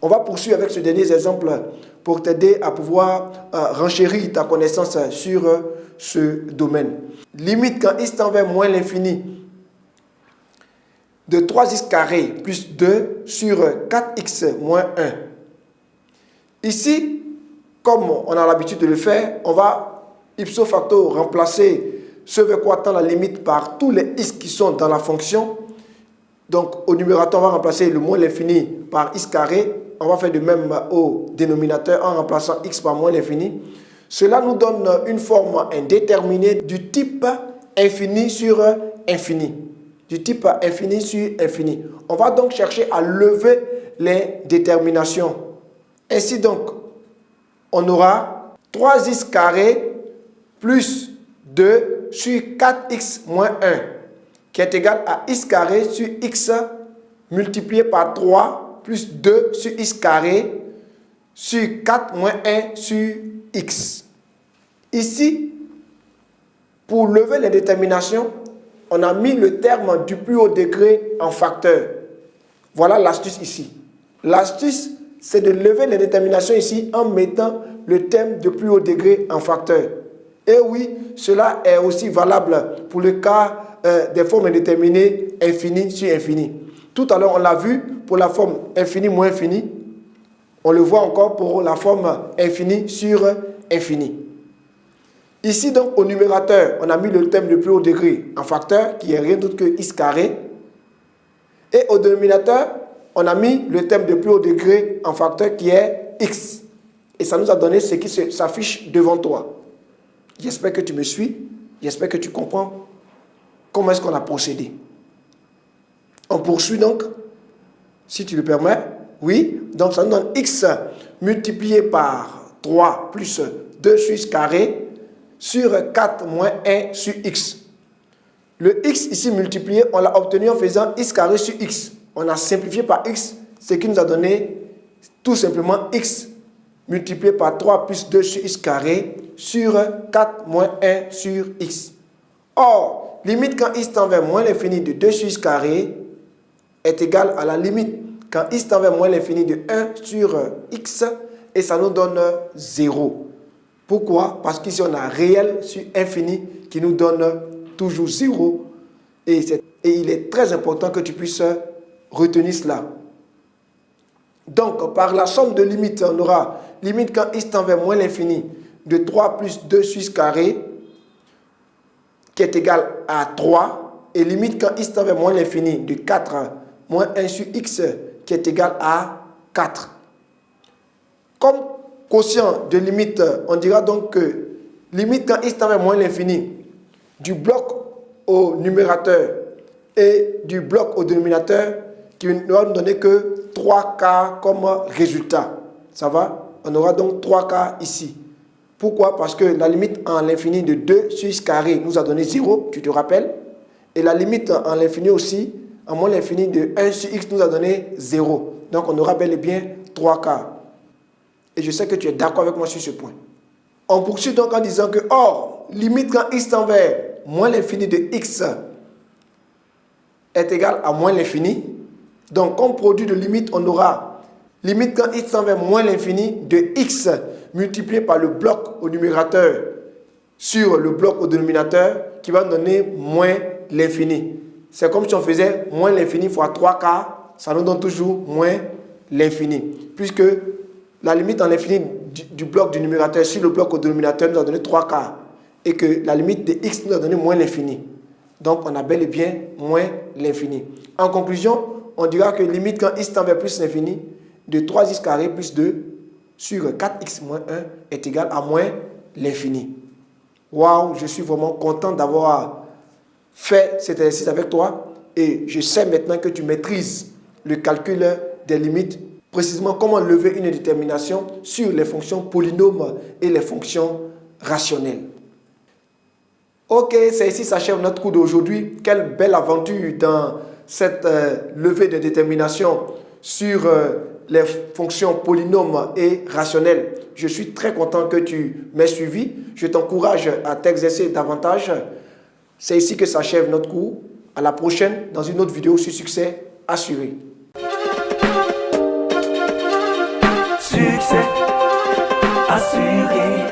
On va poursuivre avec ce dernier exemple pour t'aider à pouvoir renchérir ta connaissance sur ce domaine. Limite quand x tend vers moins l'infini de 3x carré plus 2 sur 4x moins 1. Ici, comme on a l'habitude de le faire, on va ipso facto remplacer ce vers quoi tend la limite par tous les x qui sont dans la fonction. Donc au numérateur, on va remplacer le moins l'infini par x carré. On va faire de même au dénominateur en remplaçant x par moins l'infini. Cela nous donne une forme indéterminée du type infini sur infini. Du type infini sur infini. On va donc chercher à lever les déterminations. Ainsi donc, on aura 3x carré plus 2 sur 4x moins 1 qui est égal à x carré sur x multiplié par 3 plus 2 sur x carré sur 4 moins 1 sur x. Ici, pour lever les déterminations, on a mis le terme du plus haut degré en facteur. Voilà l'astuce ici. L'astuce, c'est de lever les déterminations ici en mettant le terme de plus haut degré en facteur. Et oui, cela est aussi valable pour le cas des formes indéterminées infini sur infini. Tout à l'heure, on l'a vu pour la forme infini moins infini. On le voit encore pour la forme infini sur infini. Ici, donc, au numérateur, on a mis le terme de plus haut degré en facteur, qui est rien d'autre que x carré. Et au dénominateur, on a mis le terme de plus haut degré en facteur, qui est x. Et ça nous a donné ce qui s'affiche devant toi. J'espère que tu me suis. J'espère que tu comprends comment est-ce qu'on a procédé. On poursuit donc, si tu le permets. Oui, donc ça nous donne x multiplié par 3 plus 2 sur x carré sur 4 moins 1 sur x. Le x ici multiplié, on l'a obtenu en faisant x carré sur x. On a simplifié par x, ce qui nous a donné tout simplement x multiplié par 3 plus 2 sur x carré sur 4 moins 1 sur x. Or, limite quand x tend vers moins l'infini de 2 sur x carré est égal à la limite quand x tend vers moins l'infini de 1 sur x et ça nous donne 0. Pourquoi? Parce qu'ici on a réel sur infini qui nous donne toujours 0 et il est très important que tu puisses retenir cela. Donc, par la somme de limites, on aura limite quand x tend vers moins l'infini de 3 plus 2 sur x carré qui est égal à 3 et limite quand x tend vers moins l'infini de 4 moins 1 sur x qui est égal à 4. Comme quotient de limite, on dira donc que limite quand x tend vers moins l'infini du bloc au numérateur et du bloc au dénominateur qui ne va nous donner que 3K comme résultat. Ça va? On aura donc 3K ici. Pourquoi? Parce que la limite en l'infini de 2 sur x carré nous a donné 0, tu te rappelles? Et la limite en l'infini aussi, en moins l'infini de 1 sur x nous a donné 0. Donc on aura bel et bien 3K. Et je sais que tu es d'accord avec moi sur ce point. On poursuit donc en disant que, or, limite quand x tend vers moins l'infini de x est égal à moins l'infini. Donc, comme produit de limite, on aura limite quand x tend vers moins l'infini de x multiplié par le bloc au numérateur sur le bloc au dénominateur qui va donner moins l'infini. C'est comme si on faisait moins l'infini fois 3K, ça nous donne toujours moins l'infini. Puisque la limite en l'infini du bloc du numérateur sur le bloc au dénominateur nous a donné 3K et que la limite de x nous a donné moins l'infini. Donc, on a bel et bien moins l'infini. En conclusion, on dira que limite quand x tend vers plus l'infini de 3x carré plus 2 sur 4x moins 1 est égal à moins l'infini. Waouh, je suis vraiment content d'avoir fait cet exercice avec toi et je sais maintenant que tu maîtrises le calcul des limites, précisément comment lever une détermination sur les fonctions polynômes et les fonctions rationnelles. Ok, c'est ici s'achève notre cours d'aujourd'hui. Quelle belle aventure dans cette levée de détermination sur les fonctions polynômes et rationnelles. Je suis très content que tu m'aies suivi. Je t'encourage à t'exercer davantage. C'est ici que s'achève notre cours. À la prochaine dans une autre vidéo sur succès assuré. assuré.